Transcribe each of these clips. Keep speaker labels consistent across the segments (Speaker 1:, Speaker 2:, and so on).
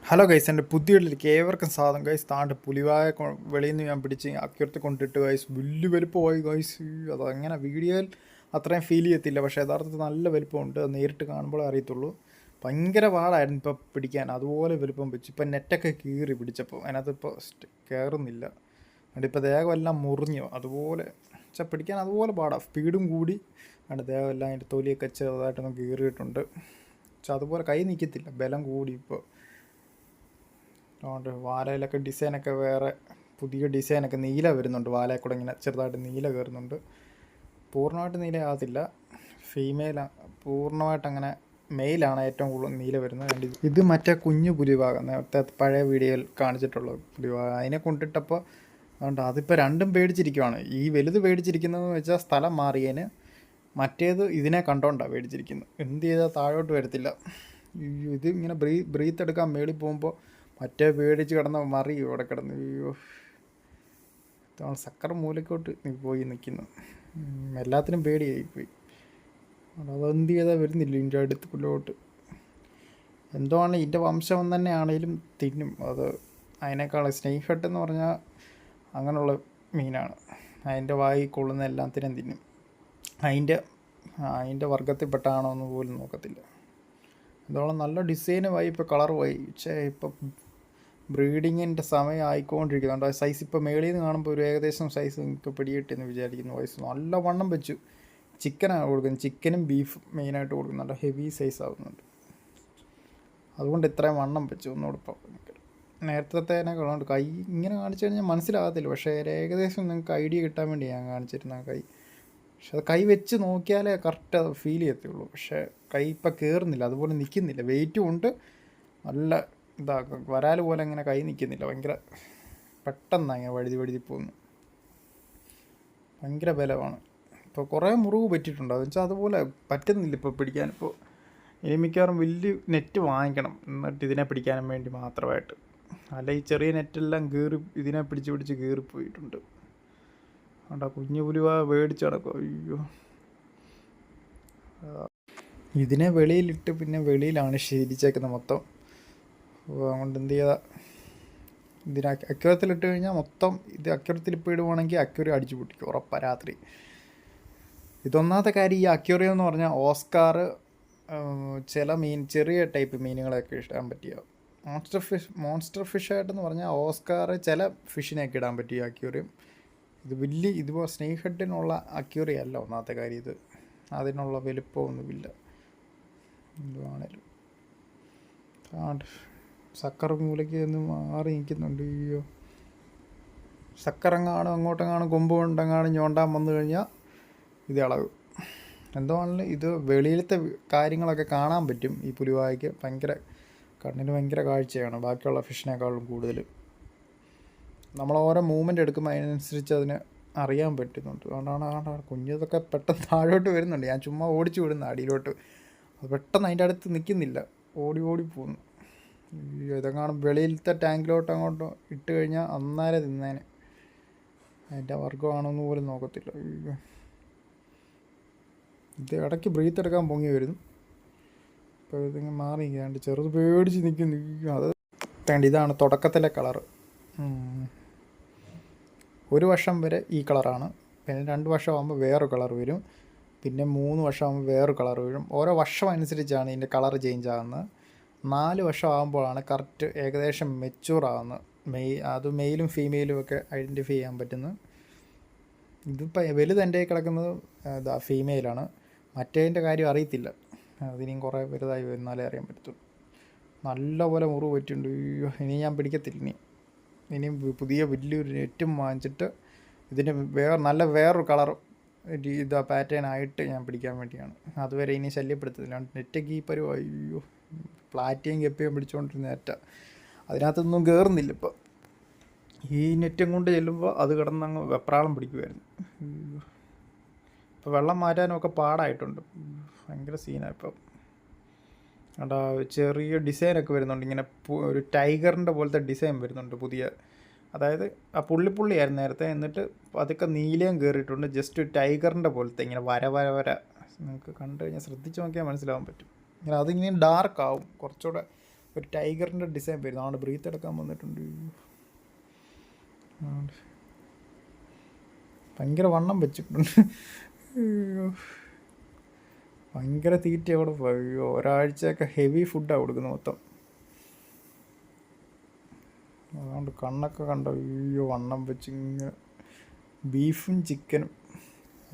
Speaker 1: Hello guys, എൻ്റെ പുതിയ വീട്ടിലേക്ക് ഏവർക്കും സാധനം ഗൈസ്. താണ്ട് പുലിവായ വെളിയിൽ നിന്ന് ഞാൻ പിടിച്ച് അക്യൂർത്തി കൊണ്ടിട്ട് ഗൈസ് വലിയ വലുപ്പമായി ഗൈസ്. അതങ്ങനെ വീഡിയോയിൽ അത്രയും ഫീൽ ചെയ്യത്തില്ല, പക്ഷേ യഥാർത്ഥത്തിൽ നല്ല വലുപ്പമുണ്ട്. അത് നേരിട്ട് കാണുമ്പോഴേ അറിയത്തുള്ളൂ. ഭയങ്കര പാടായിരുന്നു ഇപ്പോൾ പിടിക്കാൻ, അതുപോലെ വലുപ്പം വെച്ച്. ഇപ്പം നെറ്റൊക്കെ കീറി പിടിച്ചപ്പോൾ അതിനകത്ത് ഇപ്പോൾ കയറുന്നില്ല. അതുകൊണ്ട് ഇപ്പോൾ ദേഹമെല്ലാം മുറിഞ്ഞു. അതുപോലെ പക്ഷേ പിടിക്കാൻ അതുപോലെ പാടാം, സ്പീഡും കൂടി. അതുകൊണ്ട് ദേഹമെല്ലാം അതിൻ്റെ തൊലിയൊക്കെ ചെറുതായിട്ടൊന്ന് കീറിയിട്ടുണ്ട്. പക്ഷെ അതുപോലെ കൈ നിൽക്കത്തില്ല, ബലം കൂടി ഇപ്പോൾ. അതുകൊണ്ട് വാലയിലൊക്കെ ഡിസൈനൊക്കെ വേറെ പുതിയ ഡിസൈനൊക്കെ നീല വരുന്നുണ്ട്. വാലയിൽ കൂടെ ഇങ്ങനെ ചെറുതായിട്ട് നീല കയറുന്നുണ്ട്. പൂർണ്ണമായിട്ട് നീല ആകത്തില്ല, ഫീമെയിലാണ്. പൂർണ്ണമായിട്ട് അങ്ങനെ മെയിലാണ് ഏറ്റവും കൂടുതൽ നീല വരുന്നത്. ഇത് മറ്റേ കുഞ്ഞു പുലിവാകം, നേരത്തെ പഴയ വീഡിയോയിൽ കാണിച്ചിട്ടുള്ള പുലിവാകം. അതിനെ കൊണ്ടിട്ടപ്പോൾ അതുകൊണ്ട് അതിപ്പോൾ രണ്ടും പേടിച്ചിരിക്കുവാണ്. ഈ വലുത് പേടിച്ചിരിക്കുന്നതെന്ന് വെച്ചാൽ സ്ഥലം മാറിയതിന്, മറ്റേത് ഇതിനെ കണ്ടോണ്ടാണ് പേടിച്ചിരിക്കുന്നത്. എന്ത് ചെയ്താൽ താഴോട്ട് വരത്തില്ല. ഇത് ഇങ്ങനെ ബ്രീത്ത് എടുക്കാൻ മേളിൽ പോകുമ്പോൾ മറ്റേ പേടിച്ച് കിടന്ന മറി ഇവിടെ കിടന്ന്. അയ്യോ, സക്കർ മൂലക്കോട്ട് പോയി നിൽക്കുന്നു. എല്ലാത്തിനും പേടിയായിപ്പോയി. അതെന്ത് ചെയ്താൽ വരുന്നില്ല ഇതിൻ്റെ അടുത്തുള്ളോട്ട്. എന്തോ ആണ് ഇതിൻ്റെ വംശം തന്നെ ആണെങ്കിലും തിന്നും അത്. അതിനേക്കാൾ സ്നേക്ക് ഹെഡ് എന്ന് പറഞ്ഞാൽ അങ്ങനെയുള്ള മീനാണ്. അതിൻ്റെ വായി കൊള്ളുന്ന എല്ലാത്തിനും തിന്നും. അതിൻ്റെ വർഗത്തിൽപ്പെട്ടാണോ എന്ന് പോലും നോക്കത്തില്ല. അതോളം നല്ല ഡിസൈനുമായി, ഇപ്പോൾ കളറുമായി. പക്ഷേ ഇപ്പം ബ്രീഡിങ്ങിൻ്റെ സമയം ആയിക്കൊണ്ടിരിക്കുന്നുണ്ട്. സൈസ് ഇപ്പോൾ മേളിൽ നിന്ന് കാണുമ്പോൾ ഒരു ഏകദേശം സൈസ് നിങ്ങൾക്ക് പിടികിട്ടെന്ന് വിചാരിക്കുന്നു. വയസ്സ് നല്ല വണ്ണം വെച്ചു. ചിക്കനാണ് കൊടുക്കുന്നത്, ചിക്കനും ബീഫും മെയിനായിട്ട് കൊടുക്കുന്നുണ്ട്. ഹെവി സൈസ് ആവുന്നുണ്ട്, അതുകൊണ്ട് ഇത്രയും വണ്ണം വെച്ചു. ഒന്നുകൂടെ ഇപ്പോൾ നേരത്തേനേക്കാളുണ്ട്. കൈ ഇങ്ങനെ കാണിച്ചു കഴിഞ്ഞാൽ മനസ്സിലാകത്തില്ല, പക്ഷേ ഏകദേശം നിങ്ങൾക്ക് ഐഡിയ കിട്ടാൻ വേണ്ടി ഞാൻ കാണിച്ചിരുന്ന കൈ. പക്ഷെ അത് കൈ വെച്ച് നോക്കിയാലേ കറക്റ്റ് അത് ഫീൽ ചെയ്യത്തുള്ളൂ. പക്ഷേ കൈ ഇപ്പം കയറുന്നില്ല, അതുപോലെ നിൽക്കുന്നില്ല. വെയിറ്റും ഉണ്ട്, നല്ല ഇതാക്കും. വരാൽ പോലെ ഇങ്ങനെ കൈ നിൽക്കുന്നില്ല. ഭയങ്കര പെട്ടെന്നാണ് ഇങ്ങനെ വഴുതി പോകുന്നു. ഭയങ്കര ബലമാണ്. ഇപ്പോൾ കുറേ മുറിവ് പറ്റിയിട്ടുണ്ട്. അത് വെച്ചാൽ അതുപോലെ പറ്റുന്നില്ല ഇപ്പോൾ പിടിക്കാൻ. ഇപ്പോൾ ഇനി മിക്കവാറും വലിയ നെറ്റ് വാങ്ങിക്കണം, എന്നിട്ട് ഇതിനെ പിടിക്കാനും വേണ്ടി മാത്രമായിട്ട്. അല്ല ഈ ചെറിയ നെറ്റെല്ലാം കീറി ഇതിനെ പിടിച്ച് കീറിപ്പോയിട്ടുണ്ട്. അതുകൊണ്ട് കുഞ്ഞു പുലിവ മേടിച്ച് നടക്കും. അയ്യോ, ഇതിനെ വെളിയിലിട്ട് പിന്നെ വെളിയിലാണ് ശീലിച്ചേക്കുന്നത് മൊത്തം. അതുകൊണ്ട് എന്ത് ചെയ്താൽ ഇതിന് അക്യൂറത്തിലിട്ട് കഴിഞ്ഞാൽ മൊത്തം ഇത് അക്യൂറത്തിൽ ഇപ്പോൾ ഇടുവാണെങ്കിൽ അക്യൂറിയം അടിച്ചു പൊട്ടിക്കും ഉറപ്പാണ് രാത്രി. ഇതൊന്നാമത്തെ കാര്യം, ഈ അക്യൂറിയം എന്ന് പറഞ്ഞാൽ ഓസ്കാർ ചില ചെറിയ ടൈപ്പ് മീനുകളെയൊക്കെ ഇടാൻ പറ്റിയ മോൺസ്റ്റർ ഫിഷായിട്ടെന്ന് പറഞ്ഞാൽ ഓസ്കാർ ചില ഫിഷിനെയൊക്കെ ഇടാൻ പറ്റിയ അക്യൂറിയം. ഇത് വലിയ ഇതുപോലെ സ്നേക്ക് ഹെഡിനുള്ള അക്യൂറിയം അല്ല ഒന്നാമത്തെ കാര്യം. ഇത് അതിനുള്ള വലുപ്പമൊന്നുമില്ല. എന്തുവാണേലും സക്കർ മൂലയ്ക്ക് ഒന്ന് മാറി നിൽക്കുന്നുണ്ട്. അയ്യോ, സക്കറങ്ങാണും അങ്ങോട്ടെങ്ങാണും കൊമ്പ് കൊണ്ടെങ്ങാണും ഞോണ്ടാൻ വന്നു കഴിഞ്ഞാൽ ഇത് ഇളകും. എന്തോ ആണെങ്കിലും ഇത് വെളിയിലത്തെ കാര്യങ്ങളൊക്കെ കാണാൻ പറ്റും. ഈ പുലിവായ്ക്ക് കണ്ണിന് ഭയങ്കര കാഴ്ചയാണ് ബാക്കിയുള്ള ഫിഷിനേക്കാളും കൂടുതൽ. നമ്മൾ ഓരോ മൂവ്മെൻ്റ് എടുക്കുമ്പോൾ അതിനനുസരിച്ച് അതിന് അറിയാൻ പറ്റുന്നുണ്ട്. അതുകൊണ്ടാണ് കുഞ്ഞതൊക്കെ പെട്ടെന്ന് താഴോട്ട് വരുന്നുണ്ട്. ഞാൻ ചുമ്മാ ഓടിച്ചു വിടുന്നു അടിയിലോട്ട്. അത് പെട്ടെന്ന് അതിൻ്റെ അടുത്ത് നിൽക്കുന്നില്ല, ഓടി പോകുന്നു. ഇതെങ്ങാനും വെളിയിലത്തെ ടാങ്കിലോട്ട് അങ്ങോട്ട് ഇട്ട് കഴിഞ്ഞാൽ അന്നേരം തിന്നേനെ. അതിൻ്റെ വർഗ്ഗമാണോന്ന് പോലും നോക്കത്തില്ല. ഇത് ഇടയ്ക്ക് ബ്രീത്ത് എടുക്കാൻ പൊങ്ങി വരുന്നു. ഇപ്പോൾ ഇതിങ്ങനെ മാറി നിൽക്കാണ്ട് ചെറുത് പേടിച്ച് നിൽക്കുന്നു. അത് വേണ്ട, ഇതാണ് തുടക്കത്തിലെ കളറ്. ഒരു വർഷം വരെ ഈ കളറാണ്. പിന്നെ 2 വർഷമാകുമ്പോൾ വേറൊരു കളർ വരും. പിന്നെ 3 വർഷമാകുമ്പോൾ വേറൊരു കളർ വരും. ഓരോ വർഷം അനുസരിച്ചാണ് ഇതിൻ്റെ കളർ ചേഞ്ച് ആകുന്നത്. 4 വർഷം ആകുമ്പോഴാണ് കറക്റ്റ് ഏകദേശം മെച്യൂർ ആകുന്നത്. അത് മെയിലും ഫീമെയിലും ഒക്കെ ഐഡൻറ്റിഫൈ ചെയ്യാൻ പറ്റുന്നത്. ഇതിപ്പോൾ വലുത് എൻ്റെ കിടക്കുന്നത് ഫീമെയിലാണ്. മറ്റേതിൻ്റെ കാര്യം അറിയത്തില്ല, അതിനിയും കുറേ വലുതായി വരുന്നാലേ അറിയാൻ പറ്റത്തുള്ളൂ. നല്ലപോലെ മുറിവ് പറ്റിയിട്ടുണ്ട്. ഇനി ഞാൻ പിടിക്കത്തില്ല. ഇനിയും പുതിയ വലിയൊരു നെറ്റും വാങ്ങിച്ചിട്ട് ഇതിന് വേറൊരു കളർ പാറ്റേൺ ആയിട്ട് ഞാൻ പിടിക്കാൻ വേണ്ടിയാണ്. അതുവരെ ഇനി ശല്യപ്പെടുത്തത്തില്ല. നെറ്റൊക്കെ ഈ പരിവായി. അയ്യോ, പ്ലാറ്റിയും കെപ്പിയും പിടിച്ചുകൊണ്ടിരുന്ന നെറ്റ, അതിനകത്തൊന്നും കയറുന്നില്ല. ഇപ്പോൾ ഈ നെറ്റും കൊണ്ട് ചെല്ലുമ്പോൾ അത് കിടന്നങ്ങ് വെപ്രാളം പിടിക്കുമായിരുന്നു. ഇപ്പോൾ വെള്ളം മാറ്റാനുമൊക്കെ പാടായിട്ടുണ്ട്. ഭയങ്കര സീനാണ് ഇപ്പം. അവിടെ ചെറിയ ഡിസൈനൊക്കെ വരുന്നുണ്ട്. ഇങ്ങനെ ഒരു ടൈഗറിൻ്റെ പോലത്തെ ഡിസൈൻ വരുന്നുണ്ട് പുതിയ. അതായത് ആ പുള്ളിയായിരുന്നു നേരത്തെ, എന്നിട്ട് അതൊക്കെ നീലയും കയറിയിട്ടുണ്ട്. ജസ്റ്റ് ടൈഗറിൻ്റെ പോലത്തെ ഇങ്ങനെ വര നിങ്ങൾക്ക് കണ്ടു കഴിഞ്ഞാൽ ശ്രദ്ധിച്ച് നോക്കിയാൽ മനസ്സിലാവാൻ പറ്റും. ഇങ്ങനെ അതിങ്ങനെ ഡാർക്ക് ആവും, കുറച്ചുകൂടെ ഒരു ടൈഗറിൻ്റെ ഡിസൈൻ വരുന്നു. അതുകൊണ്ട് ബ്രീത്ത് എടുക്കാൻ വന്നിട്ടുണ്ട്. ഭയങ്കര വണ്ണം വെച്ചിട്ടുണ്ട്. ഭയങ്കര തീറ്റ അവിടെ പോയി. ഒരാഴ്ചയൊക്കെ ഹെവി ഫുഡാണ് കൊടുക്കുന്നത് മൊത്തം. അതുകൊണ്ട് കണ്ണൊക്കെ കണ്ടോ, അയ്യോ വണ്ണം വെച്ച് ഇങ്ങനെ ബീഫും ചിക്കനും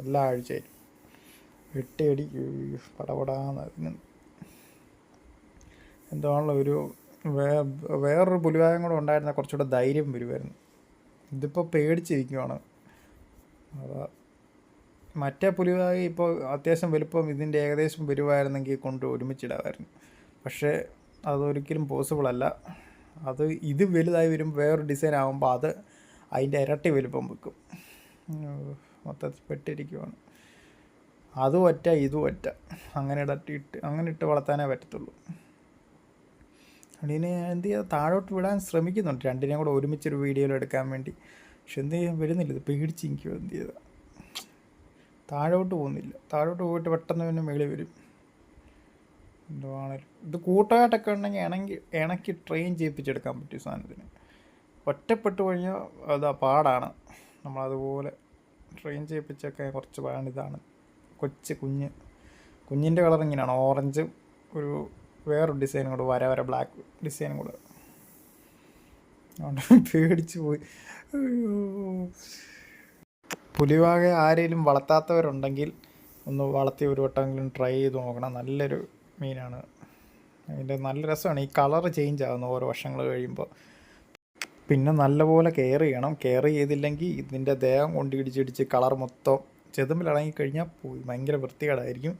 Speaker 1: എല്ലാ ആഴ്ചയും 8 അടി പടപടാന്ന്. എന്താണല്ലോ ഒരു വേറൊരു പുലിവായം കൂടെ ഉണ്ടായിരുന്ന കുറച്ചുകൂടെ ധൈര്യം വരുമായിരുന്നു. ഇതിപ്പോൾ പേടിച്ചിരിക്കുവാണ്. അതാ മറ്റേ പുലിവായി ഇപ്പോൾ അത്യാവശ്യം വലുപ്പം ഇതിൻ്റെ ഏകദേശം വരുമായിരുന്നെങ്കിൽ കൊണ്ട് ഒരുമിച്ചിടാമായിരുന്നു. പക്ഷേ അതൊരിക്കലും പോസിബിൾ അല്ല. ഇത് വലുതായി വരും വേറൊരു ഡിസൈൻ ആകുമ്പോൾ അതിൻ്റെ ഇരട്ടി വലുപ്പം വെക്കും. മൊത്തത്തിൽ പെട്ടിരിക്കുവാണ്. അതും ഒറ്റ ഇതും ഒറ്റ, അങ്ങനെ ഇട്ട് വളർത്താനേ പറ്റത്തുള്ളൂ. അതിനെ എന്ത് ചെയ്യാൻ താഴോട്ട് വിടാൻ ശ്രമിക്കുന്നുണ്ട്, രണ്ടിനെയും കൂടെ ഒരുമിച്ചൊരു വീഡിയോയിൽ എടുക്കാൻ വേണ്ടി. പക്ഷെ എന്ത് ചെയ്യാൻ വരുന്നില്ല, ഇത് പേടിച്ചിരിക്കുമോ എന്ത് ചെയ്താൽ. താഴോട്ട് പോകുന്നില്ല. താഴോട്ട് പോയിട്ട് പെട്ടെന്ന് പിന്നെ മേളിൽ വരും. എന്തുവാണേലും ഇത് കൂട്ടമായിട്ടൊക്കെ ഉണ്ടെങ്കിൽ ഇണക്കി ട്രെയിൻ ചെയ്യിപ്പിച്ചെടുക്കാൻ പറ്റും സാധനത്തിന്. ഒറ്റപ്പെട്ട് കഴിഞ്ഞാൽ അതാ പാടാണ്. നമ്മളതുപോലെ ട്രെയിൻ ചെയ്യിപ്പിച്ചൊക്കെ കുറച്ച് പാടിതാണ്. കുഞ്ഞിൻ്റെ കളർ ഇങ്ങനെയാണ്, ഓറഞ്ച് ഒരു വേറൊരു ഡിസൈനും കൂടെ, വര ബ്ലാക്ക് ഡിസൈനും കൂടെ. അതുകൊണ്ട് പേടിച്ച് പോയി. പുലിവാക ആരെങ്കിലും വളർത്താത്തവരുണ്ടെങ്കിൽ ഒന്ന് വളർത്തി ഒരു വട്ടമെങ്കിലും ട്രൈ ചെയ്ത് നോക്കണം. നല്ലൊരു മീനാണ്. അതിൻ്റെ നല്ല രസമാണ്. ഈ കളർ ചേഞ്ച് ആകുന്നു ഓരോ വർഷങ്ങൾ കഴിയുമ്പോൾ. പിന്നെ നല്ലപോലെ കെയർ ചെയ്യണം. കെയർ ചെയ്തില്ലെങ്കിൽ ഇതിൻ്റെ ദേഹം കൊണ്ട് ഇടിച്ചിടിച്ച് കളർ മൊത്തം ചെതുമ്പിലിറങ്ങിക്കഴിഞ്ഞാൽ പോയി. ഭയങ്കര വൃത്തികേടായിരിക്കും.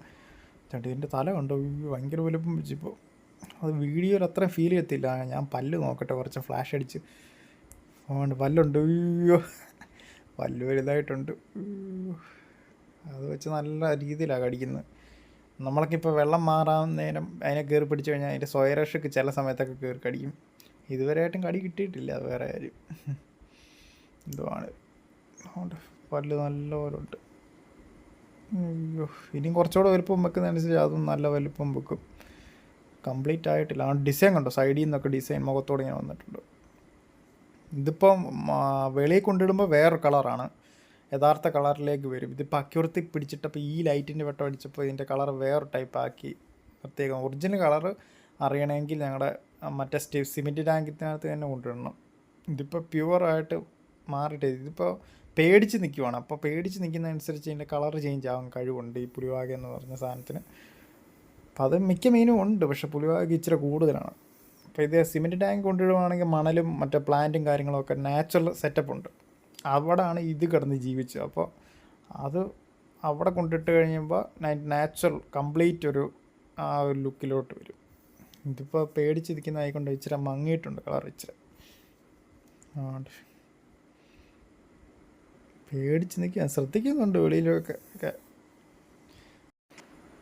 Speaker 1: ചേട്ടാ ഇതിൻ്റെ തല കണ്ടോ, ഭയങ്കര വലുപ്പം വെച്ചിപ്പോൾ. അത് വീഡിയോയിൽ അത്രയും ഫീൽ ചെയ്യത്തില്ല. ഞാൻ പല്ല് നോക്കട്ടെ, കുറച്ച് ഫ്ലാഷ് അടിച്ച്. അതുകൊണ്ട് പല്ലുണ്ട്, അയ്യോ പല്ല് വലുതായിട്ടുണ്ട്. അത് വെച്ച് നല്ല രീതിയിലാണ് കടിക്കുന്നത്. നമ്മൾക്കിപ്പോൾ വെള്ളം മാറാൻ നേരം അതിനെ കയറി പിടിച്ചു കഴിഞ്ഞാൽ അതിൻ്റെ സ്വയരക്ഷയ്ക്ക് ചില സമയത്തൊക്കെ കയറി കടിക്കും. ഇതുവരെയായിട്ടും കടി കിട്ടിയിട്ടില്ല വേറെ ആരും. എന്തുവാണ്, അതുകൊണ്ട് പല്ല് നല്ലപോലെ ഉണ്ട്. അയ്യോ ഇനിയും കുറച്ചുകൂടെ വലുപ്പം വെക്കുന്നതനുസരിച്ച് അതും നല്ല വലുപ്പം വെക്കും. കംപ്ലീറ്റ് ആയിട്ടില്ല. ആ ഡിസൈൻ കണ്ടോ, സൈഡിൽ നിന്നൊക്കെ ഡിസൈൻ മുഖത്തോടെ ഇങ്ങനെ വന്നിട്ടുണ്ട്. ഇതിപ്പം വെളിയിൽ കൊണ്ടിടുമ്പോൾ വേറൊരു കളറാണ്, യഥാർത്ഥ കളറിലേക്ക് വരും. ഇതിപ്പോൾ അക്യൂറത്തി പിടിച്ചിട്ടപ്പോൾ ഈ ലൈറ്റിൻ്റെ വെട്ടം അടിച്ചപ്പോൾ ഇതിൻ്റെ കളർ വേറെ ടൈപ്പ് ആക്കി പ്രത്യേകം. ഒറിജിനൽ കളറ് അറിയണമെങ്കിൽ ഞങ്ങളുടെ മറ്റേ സിമെൻറ്റ് ടാങ്കിനകത്ത് തന്നെ കൊണ്ടിടണം. ഇതിപ്പോൾ പ്യുവറായിട്ട് മാറിയിട്ട് ഇതിപ്പോൾ പേടിച്ച് നിൽക്കുവാണ്. അപ്പോൾ പേടിച്ച് നിൽക്കുന്നതനുസരിച്ച് ഇതിൻ്റെ കളർ ചേഞ്ച് ആവാൻ കഴിവുണ്ട് ഈ പുലിവാക എന്ന് പറഞ്ഞ സാധനത്തിന്. അപ്പോൾ അത് മിക്ക മീനും ഉണ്ട്, പക്ഷേ പുലിവാക ഇച്ചിരി കൂടുതലാണ്. അപ്പോൾ ഇത് സിമെൻറ്റ് ടാങ്ക് കൊണ്ടിടുവാണെങ്കിൽ മണലും മറ്റേ പ്ലാന്റും കാര്യങ്ങളൊക്കെ നാച്ചുറൽ സെറ്റപ്പ് ഉണ്ട്. അവിടെയാണ് ഇത് കിടന്ന് ജീവിച്ചത്. അപ്പോൾ അത് അവിടെ കൊണ്ടിട്ട് കഴിയുമ്പോൾ നാച്ചുറൽ കംപ്ലീറ്റ് ഒരു ലുക്കിലോട്ട് വരും. ഇതിപ്പോൾ പേടിച്ചിരിക്കുന്നതായിക്കൊണ്ട് ഇച്ചിരി മങ്ങിയിട്ടുണ്ട് കളർ ഇച്ചിരി. പേടിച്ച് നിൽക്കുക, ശ്രദ്ധിക്കുന്നുണ്ട് വെളിയിലൊക്കെ ഒക്കെ.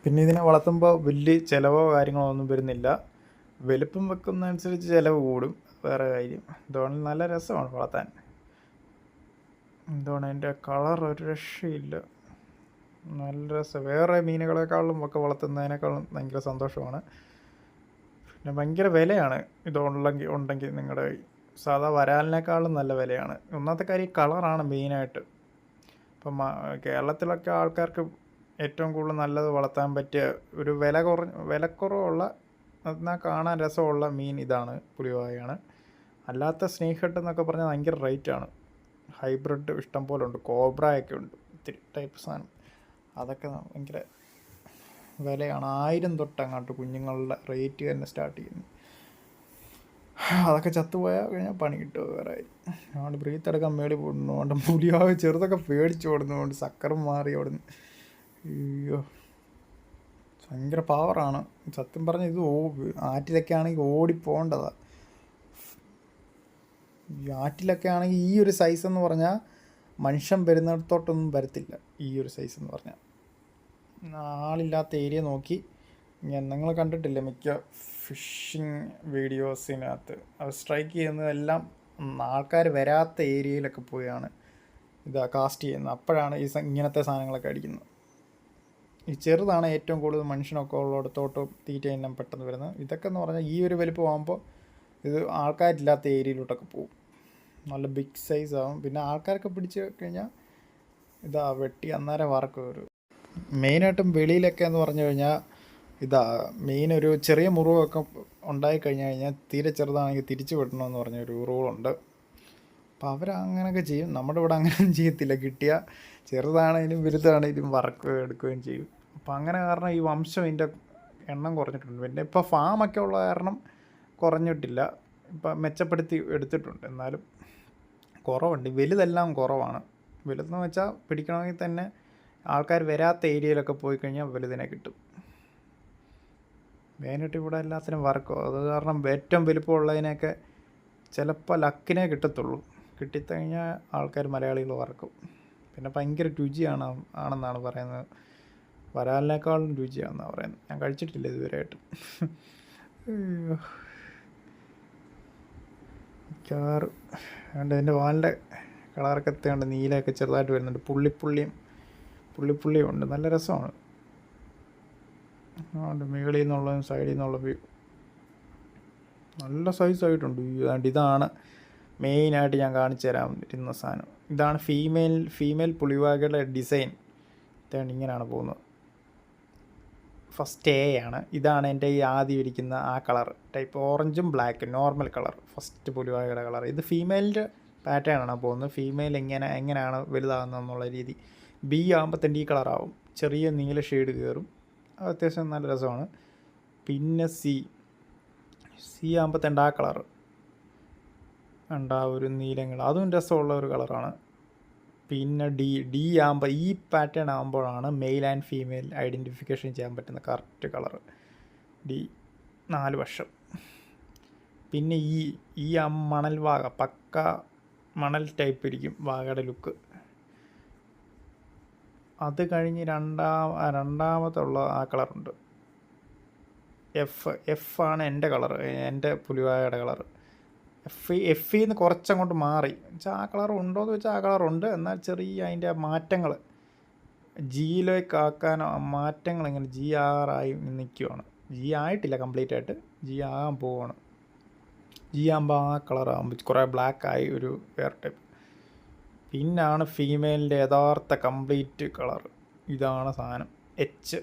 Speaker 1: പിന്നെ ഇതിനെ വളർത്തുമ്പോൾ വലിയ ചിലവോ കാര്യങ്ങളോ ഒന്നും വരുന്നില്ല. വലുപ്പം വെക്കുന്നതനുസരിച്ച് ചിലവ് കൂടും, വേറെ കാര്യം. എന്തുകൊണ്ട് നല്ല രസമാണ് വളർത്താൻ. എന്തുകൊണ്ട് അതിൻ്റെ കളർ ഒരു രക്ഷയില്ല, നല്ല രസം. വേറെ മീനുകളെക്കാളും ഒക്കെ വളർത്തുന്നതിനേക്കാളും ഭയങ്കര സന്തോഷമാണ്. പിന്നെ ഭയങ്കര വിലയാണ് ഉണ്ടെങ്കിൽ നിങ്ങളുടെ സാധാ വരാലിനേക്കാളും നല്ല വിലയാണ്. ഒന്നാമത്തെ കാര്യം കളറാണ് മെയിനായിട്ട്. ഇപ്പം കേരളത്തിലൊക്കെ ആൾക്കാർക്ക് ഏറ്റവും കൂടുതൽ നല്ലത് വളർത്താൻ പറ്റിയ ഒരു വിലക്കുറവുള്ള എന്നാൽ കാണാൻ രസമുള്ള മീൻ ഇതാണ്, പുലിവാകയാണ്. അല്ലാത്ത സ്നേക്ക് ഹെഡ് എന്നൊക്കെ പറഞ്ഞാൽ ഭയങ്കര റേറ്റാണ്. ഹൈബ്രിഡ് ഇഷ്ടം പോലെ ഉണ്ട്, കോബ്രയൊക്കെ ഉണ്ട്, ഒത്തിരി ടൈപ്പ് സാധനം. അതൊക്കെ ഭയങ്കര വിലയാണ്. 1000 തൊട്ട് അങ്ങോട്ട് കുഞ്ഞുങ്ങളുടെ റേറ്റ് തന്നെ സ്റ്റാർട്ട് ചെയ്യുന്നു. അതൊക്കെ ചത്തുപോയാൽ കഴിഞ്ഞാൽ പണി കിട്ടുമോ വേറെ. അതുകൊണ്ട് ബ്രീത്ത് എടുക്കാൻ മേടി പോടുന്നു. അതുകൊണ്ട് പുലിയാകെ ചെറുതൊക്കെ പേടിച്ച് ഓടുന്നതുകൊണ്ട് സക്കറും മാറി ഓടുന്നു. അയ്യോ ഭയങ്കര പവറാണ് സത്യം പറഞ്ഞ. ഇത് ആറ്റിലൊക്കെ ആണെങ്കിൽ ഓടിപ്പോണ്ടതാണ്. ആറ്റിലൊക്കെ ആണെങ്കിൽ ഈ ഒരു സൈസ് എന്ന് പറഞ്ഞാൽ മനുഷ്യൻ വരുന്നിടത്തോട്ടൊന്നും വരത്തില്ല. ഈ ഒരു സൈസ് എന്ന് പറഞ്ഞാൽ ആളില്ലാത്ത ഏരിയ നോക്കി. നിങ്ങൾ കണ്ടിട്ടില്ല മിക്ക ഫിഷിങ് വീഡിയോസിനകത്ത് അത് സ്ട്രൈക്ക് ചെയ്യുന്നതെല്ലാം ആൾക്കാർ വരാത്ത ഏരിയയിലൊക്കെ പോയാണ് കാസ്റ്റ് ചെയ്യുന്നത്. അപ്പോഴാണ് ഇങ്ങനത്തെ സാധനങ്ങളൊക്കെ അടിക്കുന്നത്. ഈ ചെറുതാണ് ഏറ്റവും കൂടുതൽ മനുഷ്യനൊക്കെ ഉള്ളിടത്തോട്ട് തീറ്റ ഇനം പെട്ടെന്ന് വരുന്നത്. ഇതൊക്കെ എന്ന് പറഞ്ഞാൽ ഈ ഒരു വലിപ്പമാകുമ്പോൾ ഇത് ആൾക്കാരില്ലാത്ത ഏരിയയിലോട്ടൊക്കെ പോകും, നല്ല ബിഗ് സൈസ് ആകും. പിന്നെ ആൾക്കാരൊക്കെ പിടിച്ച് കഴിഞ്ഞാൽ ഇതാ വെട്ടി അന്നേരം വറക്കും ഒരു. മെയിനായിട്ടും വെളിയിലൊക്കെ എന്ന് പറഞ്ഞു കഴിഞ്ഞാൽ ഇതാ മെയിൻ ഒരു ചെറിയ മുറിവൊക്കെ ഉണ്ടായി കഴിഞ്ഞാൽ തീരെ ചെറുതാണെങ്കിൽ തിരിച്ചു വിടണമെന്ന് പറഞ്ഞൊരു റൂളുണ്ട്. അപ്പോൾ അവരങ്ങനെയൊക്കെ ചെയ്യും. നമ്മുടെ ഇവിടെ അങ്ങനെയൊന്നും ചെയ്യത്തില്ല. കിട്ടിയ ചെറുതാണേലും വലുതാണേലും വറക്കുകയും എടുക്കുകയും ചെയ്യും. അപ്പോൾ അങ്ങനെ കാരണം ഈ വംശം ഇതിൻ്റെ എണ്ണം കുറഞ്ഞിട്ടുണ്ട്. പിന്നെ ഇപ്പോൾ ഫാമൊക്കെ ഉള്ള കാരണം കുറഞ്ഞിട്ടില്ല, ഇപ്പം മെച്ചപ്പെടുത്തി എടുത്തിട്ടുണ്ട്. എന്നാലും കുറവുണ്ട്. വലുതെല്ലാം കുറവാണ്. വലുതെന്ന് വെച്ചാൽ പിടിക്കണമെങ്കിൽ തന്നെ ആൾക്കാർ വരാത്ത ഏരിയയിലൊക്കെ പോയി കഴിഞ്ഞാൽ വലുതിനെ കിട്ടും. മെയിനായിട്ട് ഇവിടെ എല്ലാത്തിനും വറക്കും. അത് കാരണം ഏറ്റവും വലിപ്പമുള്ളതിനെയൊക്കെ ചിലപ്പോൾ ലക്കിനെ കിട്ടത്തുള്ളൂ. കിട്ടിക്കഴിഞ്ഞാൽ ആൾക്കാർ മലയാളികൾ വറക്കും. പിന്നെ ഭയങ്കര ആണെന്നാണ് പറയുന്നത്. വരാലിനേക്കാളും രുചിയാണെന്നാണ് പറയുന്നത്. ഞാൻ കഴിച്ചിട്ടില്ല ഇതുവരെയായിട്ടും. മിക്കവാറും അതുകൊണ്ട് ഇതിൻ്റെ വാലിൻ്റെ കളറൊക്കെ എത്തിയുണ്ട്, നീലയൊക്കെ ചെറുതായിട്ട് വരുന്നുണ്ട്. പുള്ളിപ്പുള്ളിയും ഉണ്ട്. നല്ല രസമാണ്. അതുകൊണ്ട് മുകളിൽ നിന്നുള്ളതും സൈഡിൽ നിന്നുള്ള വ്യൂ നല്ല സൈസായിട്ടുണ്ട്. ഇതാണ് മെയിനായിട്ട് ഞാൻ കാണിച്ചു തരാൻ പറ്റുന്ന സാധനം. ഇതാണ് ഫീമെയിൽ പുലിവാകയുടെ ഡിസൈൻ. ഇതാണ്, ഇങ്ങനെയാണ് പോകുന്നത്. ഫസ്റ്റ് ആണ്. ഇതാണ് എൻ്റെ ഈ ആദ്യം ഇരിക്കുന്ന ആ കളർ ടൈപ്പ്, ഓറഞ്ചും ബ്ലാക്കും നോർമൽ കളർ, ഫസ്റ്റ് പുലിവാകയുടെ കളർ. ഇത് ഫീമെയിലിൻ്റെ പാറ്റേൺ ആണ് പോകുന്നത്. ഫീമെയിൽ എങ്ങനെയാണ് വലുതാകുന്നതെന്നുള്ള രീതി. ബി ആകുമ്പോൾ തന്നെ ഈ കളറാവും, ചെറിയ നീല ഷെയ്ഡ് കയറും. അത് അത്യാവശ്യം നല്ല രസമാണ്. പിന്നെ സി ആകുമ്പോൾ തന്നെ ആ കളർ ഒരു നീലങ്ങൾ, അതും രസമുള്ള ഒരു കളറാണ്. പിന്നെ ഡി ആകുമ്പോൾ ഈ പാറ്റേൺ ആകുമ്പോഴാണ് മെയിൽ ആൻഡ് ഫീമെയിൽ ഐഡൻറ്റിഫിക്കേഷൻ ചെയ്യാൻ പറ്റുന്ന കറക്റ്റ് കളർ. ഡി 4 വർഷം. പിന്നെ ഈ മണൽ വാഗ പക്ക മണൽ ടൈപ്പ് ഇരിക്കും വാഗയുടെ ലുക്ക്. അത് കഴിഞ്ഞ് രണ്ടാമത്തുള്ള ആ കളറുണ്ട്, എഫ് ആണ് എൻ്റെ കളർ, എൻ്റെ പുലിവാകയുടെ കളർ. എഫിന്ന് കുറച്ചങ്ങോട്ട് മാറി വെച്ചാൽ ആ കളർ ഉണ്ടോയെന്ന് വെച്ചാൽ ആ കളറുണ്ട്. എന്നാൽ ചെറിയ അതിൻ്റെ മാറ്റങ്ങൾ ജിയിലേക്ക് ആക്കാൻ മാറ്റങ്ങൾ ഇങ്ങനെ GR ആയി നിൽക്കുവാണ്. ജി ആയിട്ടില്ല കംപ്ലീറ്റ് ആയിട്ട്, ജി ആകാൻ പോവാണ്. ജി ആകുമ്പോൾ ആ കളറാകുമ്പോൾ കുറേ ബ്ലാക്കായി ഒരു വേറെ ടൈപ്പ്. പിന്നാണ് ഫീമെയിലിൻ്റെ യഥാർത്ഥ കംപ്ലീറ്റ് കളർ. ഇതാണ് സാധനം. എച്ച്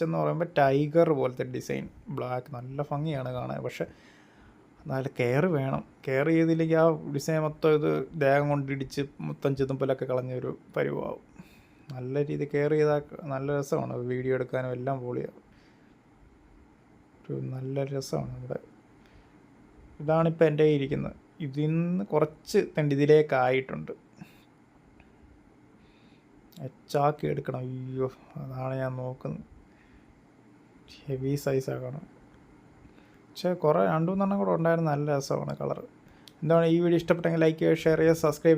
Speaker 1: എന്ന് പറയുമ്പോൾ ടൈഗർ പോലത്തെ ഡിസൈൻ, ബ്ലാക്ക്. നല്ല ഭംഗിയാണ് കാണാൻ. പക്ഷെ നല്ല കെയർ വേണം. കെയർ ചെയ്തില്ലെങ്കിൽ ആ ഡിസൈൻ മൊത്തം ഇത് ദേഹം കൊണ്ടിടിച്ച് മൊത്തം ചെതുമ്പലൊക്കെ കളഞ്ഞൊരു പരിവാവും. നല്ല രീതിയിൽ കെയർ ചെയ്താൽ നല്ല രസമാണ്. വീഡിയോ എടുക്കാനും എല്ലാം പൊളിയാവും. ഒരു നല്ല രസമാണ് ഇവിടെ. ഇതാണിപ്പോൾ എൻ്റെ ഇരിക്കുന്നത്. ഇതിന്ന് കുറച്ച് ഇതിലേക്കായിട്ടുണ്ട്. എച്ചാക്കി എടുക്കണം. അയ്യോ, അതാണ് ഞാൻ നോക്കുന്നത്. ഹെവി സൈസാക്കണം. പക്ഷേ കുറേ 2-3 കൂടെ ഉണ്ടായിരുന്നു. നല്ല രസമാണ് കളർ. എന്താണ് ഈ വീഡിയോ ഇഷ്ടപ്പെട്ടെങ്കിൽ ലൈക്ക് ചെയ്യുക, ഷെയർ ചെയ്യുക, സബ്സ്ക്രൈബ് ചെയ്യുക.